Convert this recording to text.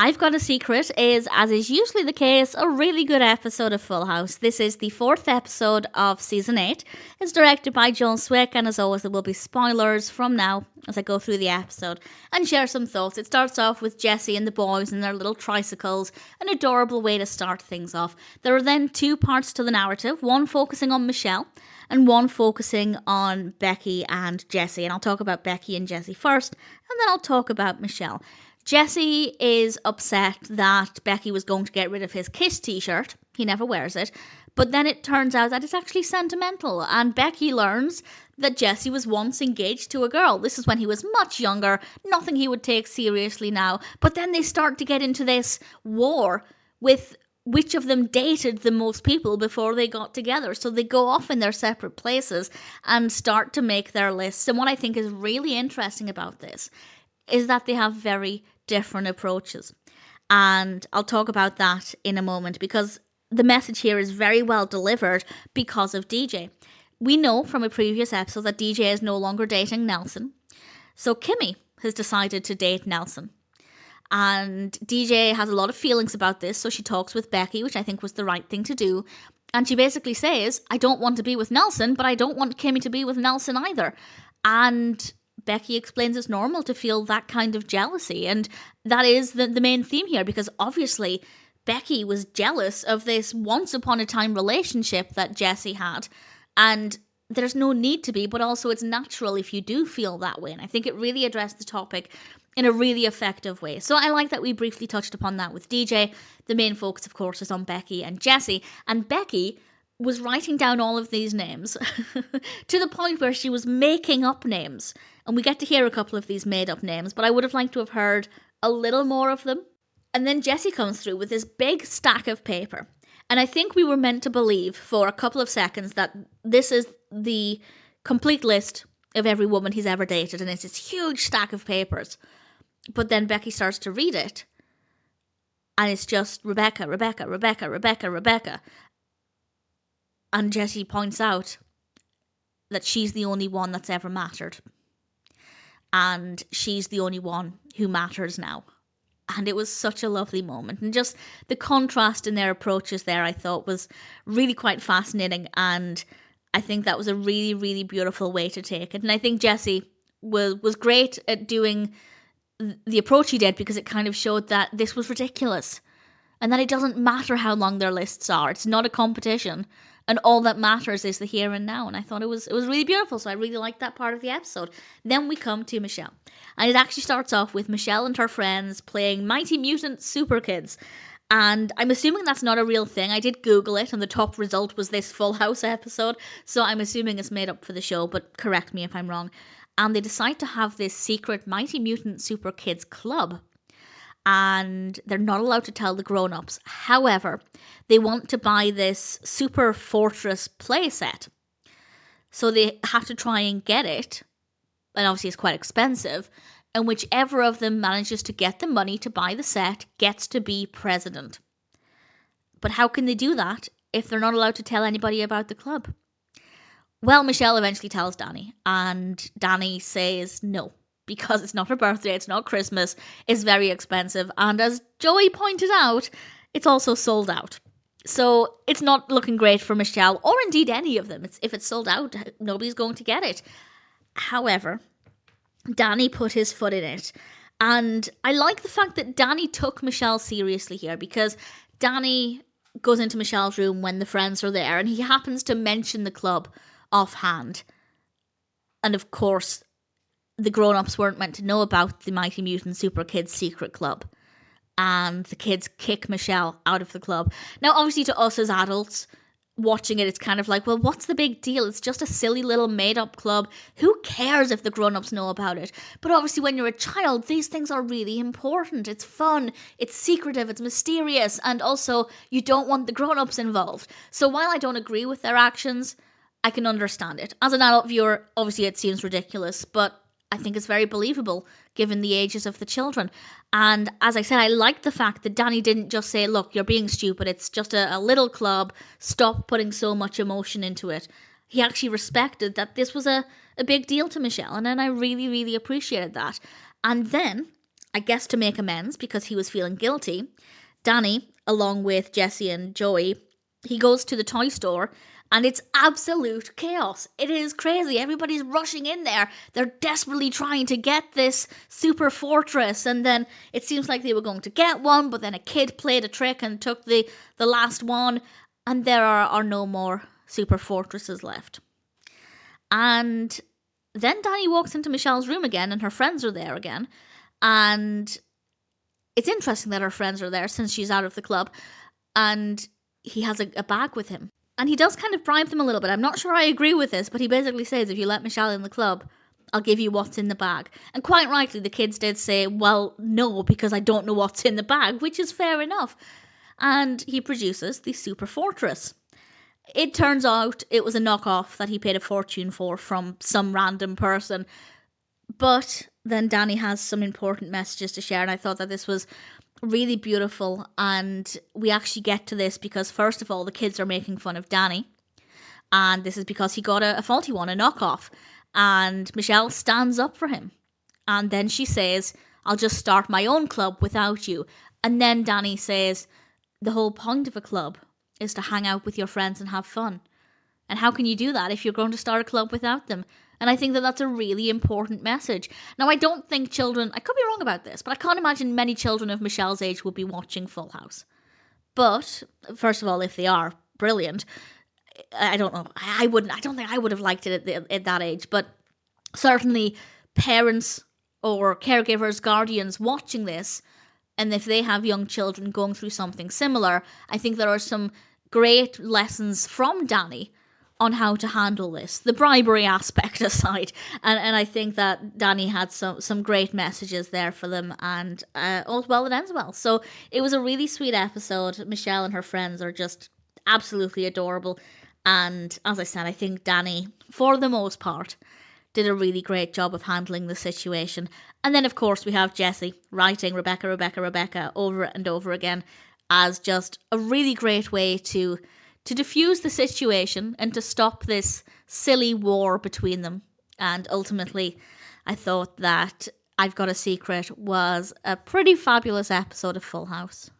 I've Got a Secret is, as is usually the case, a really good episode of Full House. This is the 4th episode of Season 8. It's directed by Zwick, and as always, there will be spoilers from now as I go through the episode and share some thoughts. It starts off with Jessie and the boys and their little tricycles, an adorable way to start things off. There are then 2 parts to the narrative, one focusing on Michelle and one focusing on Becky and Jessie. And I'll talk about Becky and Jessie first, and then I'll talk about Michelle. Jessie is upset that Becky was going to get rid of his Kiss t-shirt. He never wears it. But then it turns out that it's actually sentimental. And Becky learns that Jessie was once engaged to a girl. This is when he was much younger. Nothing he would take seriously now. But then they start to get into this war with which of them dated the most people before they got together. So they go off in their separate places and start to make their lists. And what I think is really interesting about this is that they have very different approaches. And I'll talk about that in a moment because the message here is very well delivered because of DJ. We know from a previous episode that DJ is no longer dating Nelson. So Kimmy has decided to date Nelson. And DJ has a lot of feelings about this, so she talks with Becky, which I think was the right thing to do. And she basically says, I don't want to be with Nelson, but I don't want Kimmy to be with Nelson either. And Becky explains it's normal to feel that kind of jealousy. And that is the main theme here, because obviously Becky was jealous of this once upon a time relationship that Jessie had. And there's no need to be, but also it's natural if you do feel that way. And I think it really addressed the topic in a really effective way. So I like that we briefly touched upon that with DJ. The main focus, of course, is on Becky and Jessie. And Becky was writing down all of these names to the point where she was making up names. And we get to hear a couple of these made up names, but I would have liked to have heard a little more of them. And then Jessie comes through with this big stack of paper. And I think we were meant to believe for a couple of seconds that this is the complete list of every woman he's ever dated. And it's this huge stack of papers. But then Becky starts to read it. And it's just Rebecca, Rebecca, Rebecca, Rebecca, Rebecca. And Jessie points out that she's the only one that's ever mattered. And she's the only one who matters now. And it was such a lovely moment. And just the contrast in their approaches there, I thought, was really quite fascinating. And I think that was a really, really beautiful way to take it. And I think Jessie was great at doing the approach he did, because it kind of showed that this was ridiculous. And that it doesn't matter how long their lists are. It's not a competition. And all that matters is the here and now. And I thought it was really beautiful. So I really liked that part of the episode. Then we come to Michelle. And it actually starts off with Michelle and her friends playing Mighty Mutant Super Kids. And I'm assuming that's not a real thing. I did Google it, and the top result was this Full House episode. So I'm assuming it's made up for the show, but correct me if I'm wrong. And they decide to have this secret Mighty Mutant Super Kids club. And they're not allowed to tell the grown-ups. However, they want to buy this Super Fortress playset. So they have to try and get it. And obviously it's quite expensive. And whichever of them manages to get the money to buy the set gets to be president. But how can they do that if they're not allowed to tell anybody about the club? Well, Michelle eventually tells Danny. And Danny says no. Because it's not her birthday, it's not Christmas, it's very expensive. And as Joey pointed out, it's also sold out. So it's not looking great for Michelle, or indeed any of them. If it's sold out, nobody's going to get it. However, Danny put his foot in it. And I like the fact that Danny took Michelle seriously here, because Danny goes into Michelle's room when the friends are there, and he happens to mention the club offhand. And of course, the grown-ups weren't meant to know about the Mighty Mutant Super Kids secret club. And the kids kick Michelle out of the club. Now, obviously, to us as adults watching it, it's kind of like, well, what's the big deal? It's just a silly little made-up club. Who cares if the grown-ups know about it? But obviously, when you're a child, these things are really important. It's fun, it's secretive, it's mysterious, and also, you don't want the grown-ups involved. So while I don't agree with their actions, I can understand it. As an adult viewer, obviously it seems ridiculous, but I think it's very believable given the ages of the children. And as I said, I like the fact that Danny didn't just say, look, you're being stupid. It's just a little club. Stop putting so much emotion into it. He actually respected that this was a big deal to Michelle. And then I really, really appreciated that. And then I guess to make amends because he was feeling guilty, Danny, along with Jessie and Joey, he goes to the toy store and it's absolute chaos. It is crazy. Everybody's rushing in there. They're desperately trying to get this super fortress, and then it seems like they were going to get one, but then a kid played a trick and took the last one, and there are no more super fortresses left. And then Danny walks into Michelle's room again, and her friends are there again. And it's interesting that her friends are there since she's out of the club. And he has a bag with him. And he does kind of bribe them a little bit. I'm not sure I agree with this, but he basically says, if you let Michelle in the club, I'll give you what's in the bag. And quite rightly, the kids did say, well, no, because I don't know what's in the bag, which is fair enough. And he produces the Super Fortress. It turns out it was a knockoff that he paid a fortune for from some random person. But then Danny has some important messages to share, and I thought that this was really beautiful. And we actually get to this because, first of all, the kids are making fun of Danny. And this is because he got a faulty one, a knockoff. And Michelle stands up for him. And then she says, I'll just start my own club without you. And then Danny says, the whole point of a club is to hang out with your friends and have fun. And how can you do that if you're going to start a club without them? And I think that that's a really important message. Now, I don't think children, I could be wrong about this, but I can't imagine many children of Michelle's age would be watching Full House. But, first of all, if they are, brilliant. I don't know. I don't think I would have liked it at that age. But certainly parents or caregivers, guardians watching this, and if they have young children going through something similar, I think there are some great lessons from Danny on how to handle this, the bribery aspect aside. And I think that Danny had some great messages there for them, and all's well that ends well. So it was a really sweet episode. Michelle and her friends are just absolutely adorable. And as I said, I think Danny, for the most part, did a really great job of handling the situation. And then, of course, we have Jessie writing Rebecca over and over again as just a really great way to diffuse the situation and to stop this silly war between them. And ultimately, I thought that I've Got a Secret was a pretty fabulous episode of Full House.